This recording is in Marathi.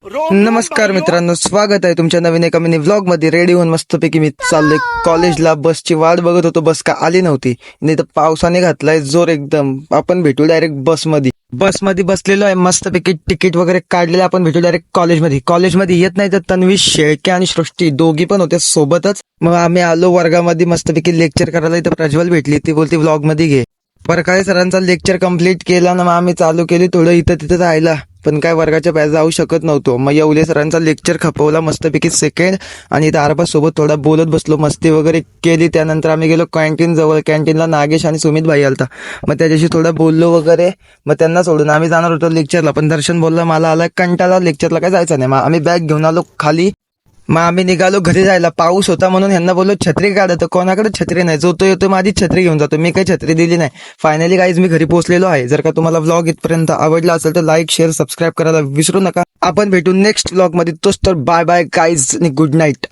नमस्कार मित्रांनो, स्वागत आहे तुमच्या नवीन एका मिनी व्लॉग मध्ये. रेडी होऊन मस्तपैकी मी चाललोय कॉलेजला. बसची वाट बघत होतो, बस का आली नव्हती. नाही तर पावसाने घातलाय जोर एकदम. आपण भेटू डायरेक्ट बसमध्ये बसलेलो आहे. मस्तपैकी तिकीट वगैरे काढलेलं. आपण भेटू डायरेक्ट कॉलेजमध्ये येत नाही तर तन्वी शेळके आणि सृष्टी दोघी पण होत्या सोबतच. मग आम्ही आलो वर्गामध्ये मस्तपैकी लेक्चर करायला. इथं प्रज्वल भेटली, ती बोलती व्लॉग मध्ये घे. परकाळे सरांचा लेक्चर कम्प्लीट केला ना, मग आम्ही चालू केली थोडं इथं तिथं राहायला. पण काय वर्गाच्या बाहेर जाऊ शकत नव्हतो. मग येवले सरांचा लेक्चर खपवला मस्तपैकी सेकंड, आणि इथं आरबा सोबत थोडा बोलत बसलो, मस्ती वगैरे केली. त्यानंतर आम्ही गेलो कॅन्टीन जवळ. कॅन्टीनला नागेश आणि सुमित भाई आलता. मग त्याच्याशी थोडं बोललो वगैरे. मग त्यांना सोडून आम्ही जाणार होतो लेक्चरला. पण दर्शन बोलला मला आला कंटाळा, लेक्चरला काय जायचं नाही. मग आम्ही बॅग घेऊन आलो खाली. मग आम्ही निघालो घरी जायला. पाऊस होता म्हणून ह्यांना बोललो छत्री काढा, तर कोणाकडे छत्री नाही. जो तो येतो माझी छत्री घेऊन जातो. मी काही छत्री दिली नाही. फायनली गाईज मी घरी पोहोचलेलो आहे. जर का तुम्हाला व्लॉग इथपर्यंत आवडला असेल तर लाईक शेअर सबस्क्राईब करायला विसरू नका. आपण भेटू नेक्स्ट व्लॉग मध्ये. तोच तर बाय बाय गाईज आणि गुड नाईट.